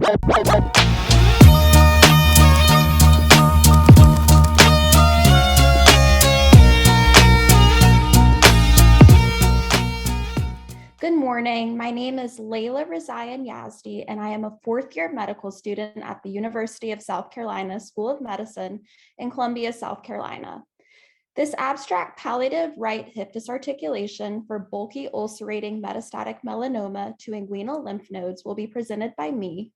Good morning. My name is Leila Rezaian Yazdi, and I am a fourth-year medical student at the University of South Carolina School of Medicine in Columbia, South Carolina. This abstract palliative right hip disarticulation for bulky ulcerating metastatic melanoma to inguinal lymph nodes will be presented by me.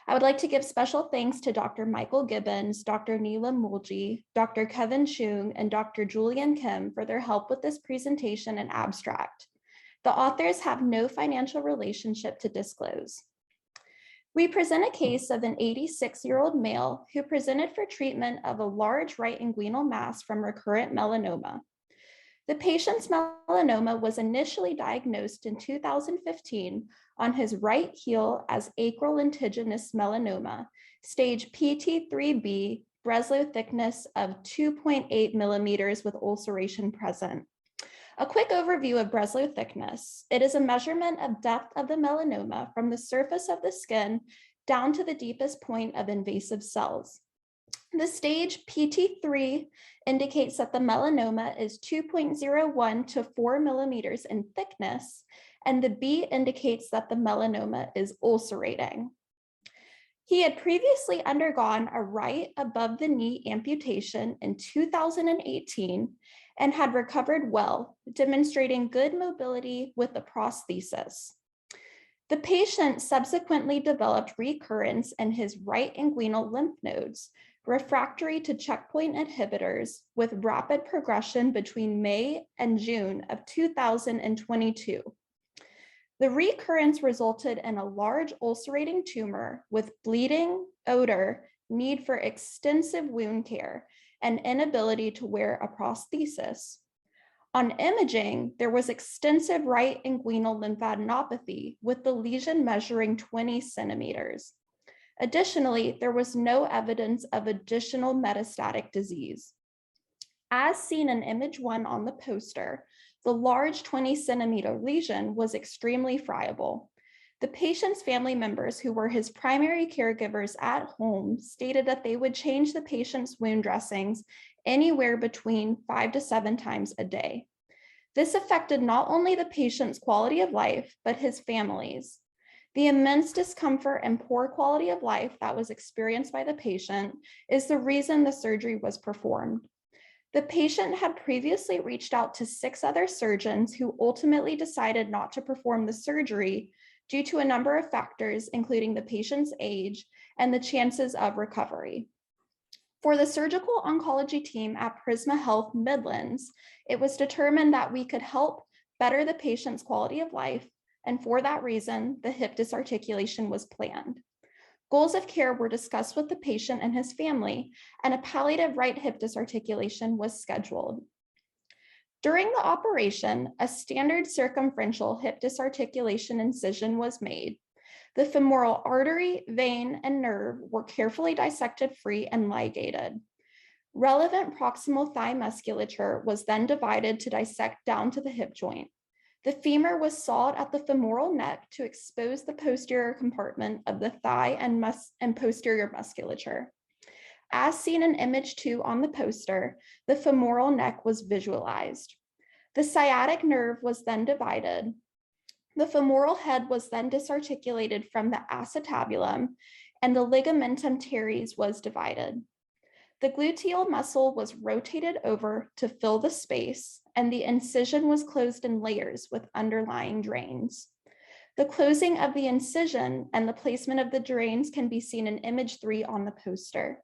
I would like to give special thanks to Dr. Michael Gibbons, Dr. Neelam Mulji, Dr. Kevin Choong, and Dr. Julian Kim for their help with this presentation and abstract. The authors have no financial relationship to disclose. We present a case of an 86-year-old male who presented for treatment of a large right inguinal mass from recurrent melanoma. The patient's melanoma was initially diagnosed in 2015 on his right heel as acral lentiginous melanoma, stage PT3B, Breslow thickness of 2.8 millimeters with ulceration present. A quick overview of Breslow thickness. It is a measurement of depth of the melanoma from the surface of the skin down to the deepest point of invasive cells. The stage PT3 indicates that the melanoma is 2.01 to 4 millimeters in thickness, and the B indicates that the melanoma is ulcerating. He had previously undergone a right above the knee amputation in 2018 and had recovered well, demonstrating good mobility with a prosthesis. The patient subsequently developed recurrence in his right inguinal lymph nodes, refractory to checkpoint inhibitors, with rapid progression between May and June of 2022. The recurrence resulted in a large ulcerating tumor with bleeding, odor, need for extensive wound care, and inability to wear a prosthesis. On imaging, there was extensive right inguinal lymphadenopathy with the lesion measuring 20 centimeters. Additionally, there was no evidence of additional metastatic disease. As seen in image 1 on the poster, the large 20-centimeter lesion was extremely friable. The patient's family members, who were his primary caregivers at home, stated that they would change the patient's wound dressings anywhere between 5 to 7 times a day. This affected not only the patient's quality of life, but his family's. The immense discomfort and poor quality of life that was experienced by the patient is the reason the surgery was performed. The patient had previously reached out to 6 other surgeons who ultimately decided not to perform the surgery due to a number of factors, including the patient's age and the chances of recovery. For the surgical oncology team at Prisma Health-Midlands, it was determined that we could help better the patient's quality of life, and for that reason, the hip disarticulation was planned. Goals of care were discussed with the patient and his family, and a palliative right hip disarticulation was scheduled. During the operation, a standard circumferential hip disarticulation incision was made. The femoral artery, vein, and nerve were carefully dissected free and ligated. Relevant proximal thigh musculature was then divided to dissect down to the hip joint. The femur was sawed at the femoral neck to expose the posterior compartment of the thigh and posterior musculature. As seen in image 2 on the poster, the femoral neck was visualized. The sciatic nerve was then divided. The femoral head was then disarticulated from the acetabulum, and the ligamentum teres was divided. The gluteal muscle was rotated over to fill the space, and the incision was closed in layers with underlying drains. The closing of the incision and the placement of the drains can be seen in image 3 on the poster.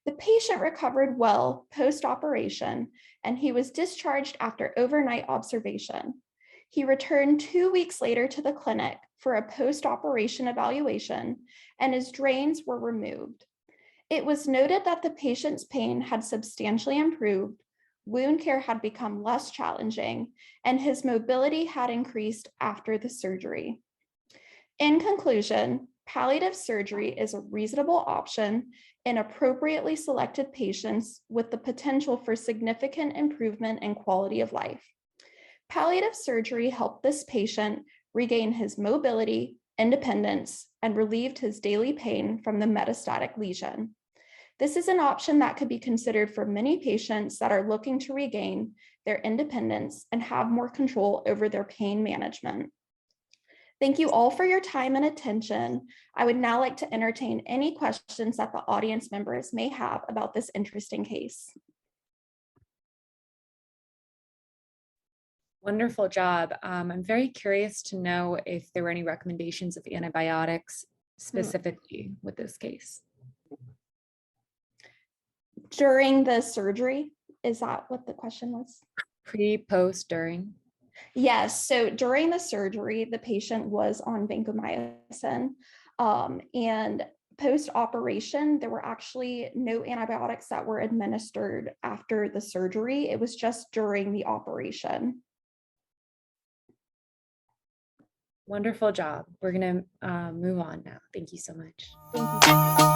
The patient recovered well post-operation, and he was discharged after overnight observation. He returned 2 weeks later to the clinic for a post-operation evaluation, and his drains were removed. It was noted that the patient's pain had substantially improved, wound care had become less challenging, and his mobility had increased after the surgery. In conclusion, palliative surgery is a reasonable option in appropriately selected patients with the potential for significant improvement in quality of life. Palliative surgery helped this patient regain his mobility, independence, and relieved his daily pain from the metastatic lesion. This is an option that could be considered for many patients that are looking to regain their independence and have more control over their pain management. Thank you all for your time and attention. I would now like to entertain any questions that the audience members may have about this interesting case. Wonderful job. I'm very curious to know if there were any recommendations of antibiotics specifically with this case. During the surgery, is that what the question was? Pre, post, during? Yes, so during the surgery, the patient was on vancomycin, and post-operation, there were actually no antibiotics that were administered after the surgery. It was just during the operation. Wonderful job. We're going to move on now. Thank you so much. Thank you.